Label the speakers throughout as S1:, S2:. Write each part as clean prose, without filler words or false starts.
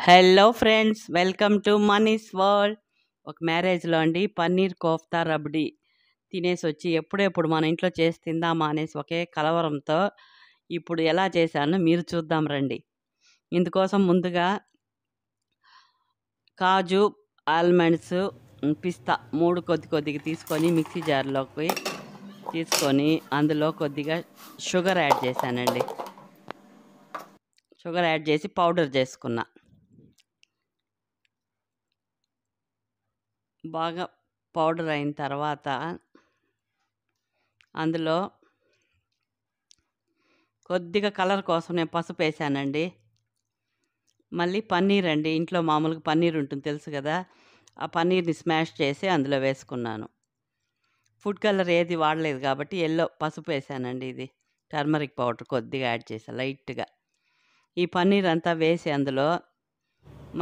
S1: Hello friends, welcome to Mani's world. ఒక మ్యారేజ్లో అండి పన్నీర్ కోఫ్తా రబ్డీ తినేసి వచ్చి ఎప్పుడెప్పుడు మన ఇంట్లో చేసి తిందామా అనేసి ఒకే కలవరంతో ఇప్పుడు ఎలా చేశానో మీరు చూద్దాం రండి. ఇందుకోసం ముందుగా కాజు, ఆల్మండ్స్, పిస్తా మూడు కొద్దిగా తీసుకొని మిక్సీ జార్లోకి తీసుకొని అందులో కొద్దిగా షుగర్ యాడ్ చేశానండి. షుగర్ యాడ్ చేసి పౌడర్ చేసుకున్నా. బాగా పౌడర్ అయిన తర్వాత అందులో కొద్దిగా కలర్ కోసం నేను పసుపు వేసానండి. మళ్ళీ పన్నీర్ అండి, ఇంట్లో మామూలుగా పన్నీర్ ఉంటుంది తెలుసు కదా, ఆ పన్నీర్ని స్మాష్ చేసి అందులో వేసుకున్నాను. ఫుడ్ కలర్ ఏది వాడలేదు కాబట్టి ఎల్లో పసుపు వేసానండి. ఇది టర్మరిక్ పౌడర్ కొద్దిగా యాడ్ చేసాను లైట్గా. ఈ పన్నీర్ అంతా వేసి అందులో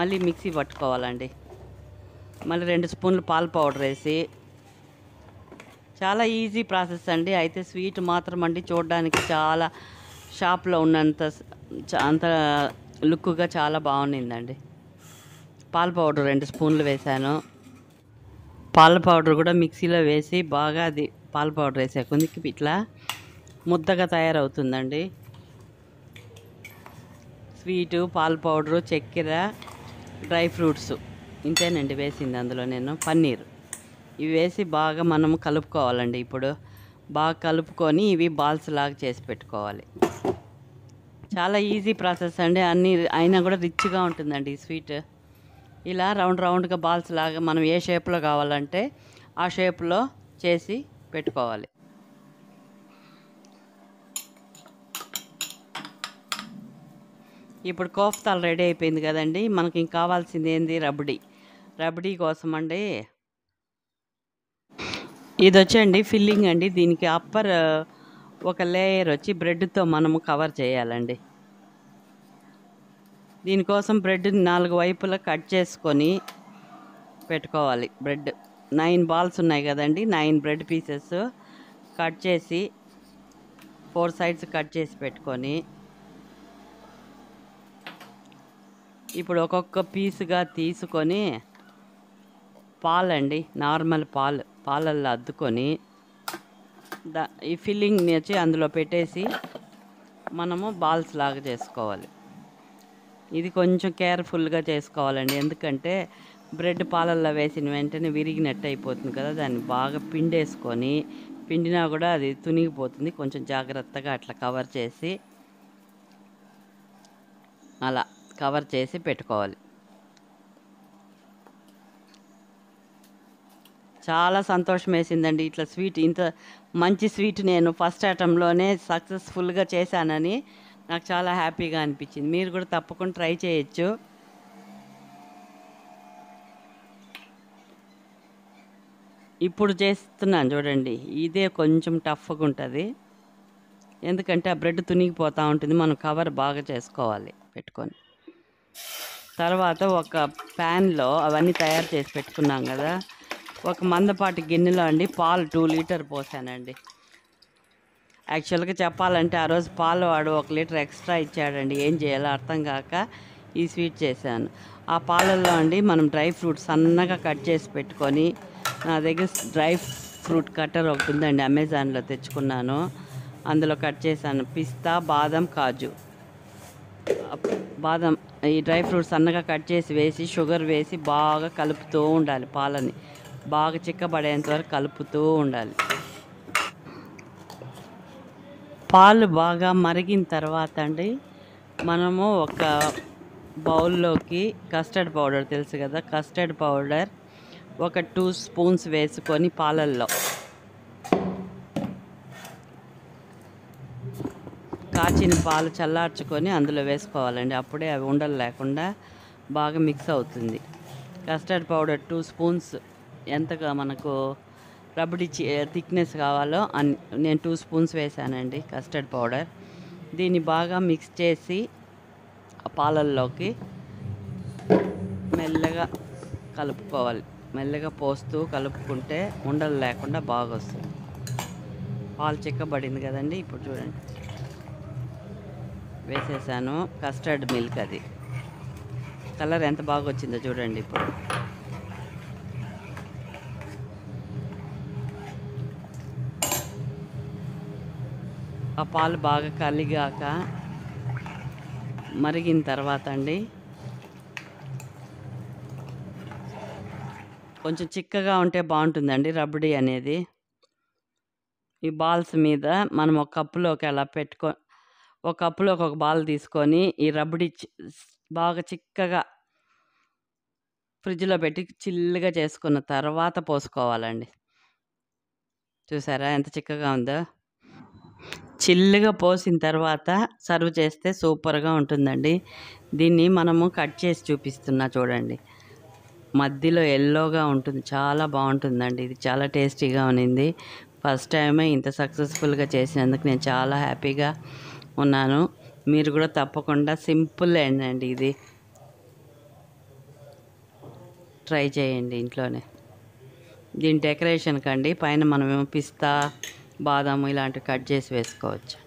S1: మళ్ళీ మిక్సీ పట్టుకోవాలండి. మళ్ళీ 2 స్పూన్లు పాల పౌడర్ వేసి, చాలా ఈజీ ప్రాసెస్ అండి. అయితే స్వీట్ మాత్రం అండి చూడడానికి చాలా షాప్లో ఉన్నంత అంత లుక్గా చాలా బాగుండిందండి. పాల పౌడర్ 2 స్పూన్లు వేసాను. పాల పౌడర్ కూడా మిక్సీలో వేసి బాగా అది పాల పౌడర్ వేసే కొందికి ఇట్లా ముద్దగా తయారవుతుందండి. స్వీటు, పాల పౌడరు, చక్కెర, డ్రై ఫ్రూట్స్ ఇంతేనండి వేసింది అందులో నేను. పన్నీర్ ఇవి వేసి బాగా మనం కలుపుకోవాలండి. ఇప్పుడు బాగా కలుపుకొని ఇవి బాల్స్ లాగా చేసి పెట్టుకోవాలి. చాలా ఈజీ ప్రాసెస్ అండి. అన్నీ అయినా కూడా రిచ్గా ఉంటుందండి ఈ స్వీట్. ఇలా రౌండ్గా బాల్స్ లాగా మనం ఏ షేప్లో కావాలంటే ఆ షేప్లో చేసి పెట్టుకోవాలి. ఇప్పుడు కోఫ్తాలు రెడీ అయిపోయింది కదండి. మనకి ఇంక కావాల్సింది ఏంది, రబడీ కోసం అండి. ఇది వచ్చండి ఫిల్లింగ్ అండి. దీనికి అప్పర్ ఒక లేయర్ వచ్చి బ్రెడ్తో మనము కవర్ చేయాలండి. దీనికోసం బ్రెడ్ 4 వైపులా కట్ చేసుకొని పెట్టుకోవాలి. బ్రెడ్ 9 బాల్స్ ఉన్నాయి కదండి, 9 బ్రెడ్ పీసెస్ కట్ చేసి 4 సైడ్స్ కట్ చేసి పెట్టుకొని, ఇప్పుడు ఒక్కొక్క పీసుగా తీసుకొని పాలండి, నార్మల్ పాలల్లో అద్దుకొని ఈ ఫిల్లింగ్ని వచ్చి అందులో పెట్టేసి మనము బాల్స్ లాగా చేసుకోవాలి. ఇది కొంచెం కేర్ఫుల్గా చేసుకోవాలండి, ఎందుకంటే బ్రెడ్ పాలల్లో వేసిన వెంటనే విరిగినట్టు అయిపోతుంది కదా. దాన్ని బాగా పిండినా కూడా అది తునిగిపోతుంది. కొంచెం జాగ్రత్తగా అట్లా కవర్ చేసి పెట్టుకోవాలి. చాలా సంతోషం వేసిందండి ఇట్లా స్వీట్, ఇంత మంచి స్వీట్ నేను ఫస్ట్ అటెంప్ట్లోనే సక్సెస్ఫుల్గా చేశానని నాకు చాలా హ్యాపీగా అనిపించింది. మీరు కూడా తప్పకుండా ట్రై చేయొచ్చు. ఇప్పుడు చేస్తున్నాను చూడండి, ఇదే కొంచెం టఫ్గా ఉంటుంది, ఎందుకంటే ఆ బ్రెడ్ తునిగిపోతూ ఉంటుంది. మనం కవర్ బాగా చేసుకోవాలి పెట్టుకొని. తర్వాత ఒక ప్యాన్లో అవన్నీ తయారు చేసి పెట్టుకున్నాం కదా, ఒక మందపాటి గిన్నెలో అండి పాలు 2 లీటర్ పోసానండి. యాక్చువల్గా చెప్పాలంటే ఆ రోజు పాలు వాడు 1 లీటర్ ఎక్స్ట్రా ఇచ్చాడండి. ఏం చేయాలో అర్థం కాక ఈ స్వీట్ చేశాను. ఆ పాలల్లో అండి మనం డ్రై ఫ్రూట్ సన్నగా కట్ చేసి పెట్టుకొని, నా దగ్గర డ్రై ఫ్రూట్ కట్టర్ ఒకటి ఉందండి, అమెజాన్లో తెచ్చుకున్నాను. అందులో కట్ చేశాను పిస్తా, బాదం, కాజు. ఈ డ్రై ఫ్రూట్స్ సన్నగా కట్ చేసి వేసి షుగర్ వేసి బాగా కలుపుతూ ఉండాలి. పాలని బాగా చిక్కబడేంత వరకు కలుపుతూ ఉండాలి. పాలు బాగా మరిగిన తర్వాత అండి మనము ఒక బౌల్లోకి కస్టర్డ్ పౌడర్ తెలుసు కదా, కస్టర్డ్ పౌడర్ ఒక 2 స్పూన్స్ వేసుకొని పాలల్లో కాచిన పాలు చల్లార్చుకొని అందులో వేసుకోవాలండి. అప్పుడే అవి ఉండలు లేకుండా బాగా మిక్స్ అవుతుంది. కస్టర్డ్ పౌడర్ 2 స్పూన్స్, ఎంతగా మనకు రబడీ థిక్నెస్ కావాలో నేను 2 స్పూన్స్ వేసానండి కస్టర్డ్ పౌడర్. దీన్ని బాగా మిక్స్ చేసి ఆ పాలల్లోకి మెల్లగా కలుపుకోవాలి. మెల్లగా పోస్తూ కలుపుకుంటే ఉండలు లేకుండా బాగా వస్తుంది. పాలు చిక్కబడింది కదండి. ఇప్పుడు చూడండి వేసేసాను కస్టర్డ్ మిల్క్. అది కలర్ ఎంత బాగా వచ్చిందో చూడండి ఇప్పుడు. ఆ పాలు బాగా కలిగాక మరిగిన తర్వాత అండి కొంచెం చిక్కగా ఉంటే బాగుంటుందండి రబడీ అనేది. ఈ బాల్స్ మీద మనం ఒక కప్పులోకి అలా ఒక కప్పులోకి ఒక బాల్ తీసుకొని ఈ రబడీ బాగా చిక్కగా ఫ్రిడ్జ్లో పెట్టి చిల్లుగా చేసుకున్న తర్వాత పోసుకోవాలండి. చూసారా ఎంత చిక్కగా ఉందో. చిల్లుగా పోసిన తర్వాత సర్వ్ చేస్తే సూపర్గా ఉంటుందండి. దీన్ని మనము కట్ చేసి చూపిస్తున్నా చూడండి. మధ్యలో ఎల్లోగా ఉంటుంది, చాలా బాగుంటుందండి. ఇది చాలా టేస్టీగా ఉన్నింది. ఫస్ట్ టైమే ఇంత సక్సెస్ఫుల్గా చేసినందుకు నేను చాలా హ్యాపీగా ఉన్నాను. మీరు కూడా తప్పకుండా సింపుల్ అండి ఇది ట్రై చేయండి ఇంట్లోనే. దీని డెకరేషన్ కండి పైన మనమేమో పిస్తా, బాదాము ఇలాంటివి కట్ చేసి వేసుకోవచ్చు.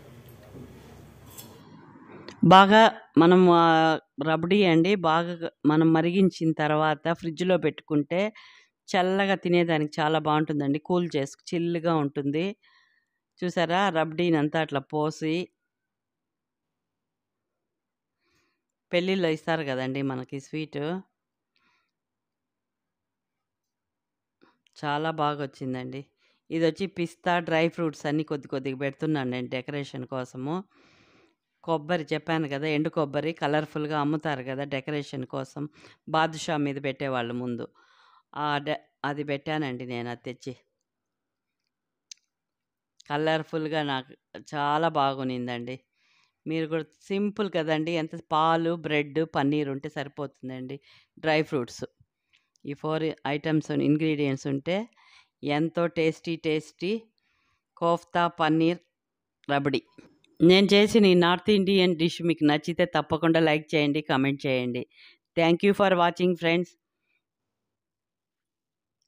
S1: బాగా మనం రబడీ అండి బాగా మనం మరిగించిన తర్వాత ఫ్రిడ్జ్లో పెట్టుకుంటే చల్లగా తినేదానికి చాలా బాగుంటుందండి. కూల్ చిల్లుగా ఉంటుంది. చూసారా రబడీని అంతా అట్లా పోసి పెళ్ళిళ్ళలో ఇస్తారు కదండి మనకి స్వీటు, చాలా బాగా వచ్చిందండి. ఇది వచ్చి పిస్తా, డ్రై ఫ్రూట్స్ అన్నీ కొద్దిగా పెడుతున్నాను నేను డెకరేషన్ కోసము. కొబ్బరి చెప్పాను కదా, ఎండు కొబ్బరి కలర్ఫుల్గా అమ్ముతారు కదా డెకరేషన్ కోసం, బాదుషా మీద పెట్టేవాళ్ళు ముందు. అది పెట్టానండి నేను, అది తెచ్చి కలర్ఫుల్గా నాకు చాలా బాగునిందండి. మీరు కూడా సింపుల్ కదండి, ఎంత పాలు, బ్రెడ్, పన్నీర్ ఉంటే సరిపోతుందండి. డ్రై ఫ్రూట్స్ ఈ 4 ఐటమ్స్ ఇంగ్రీడియంట్స్ ఉంటే ఎంతో టేస్టీ కోఫ్తా పన్నీర్ రబడీ. నేను చేసిన ఈ నార్త్ ఇండియన్ డిష్ మీకు నచ్చితే తప్పకుండా లైక్ చేయండి, కామెంట్ చేయండి. Thank you for watching friends.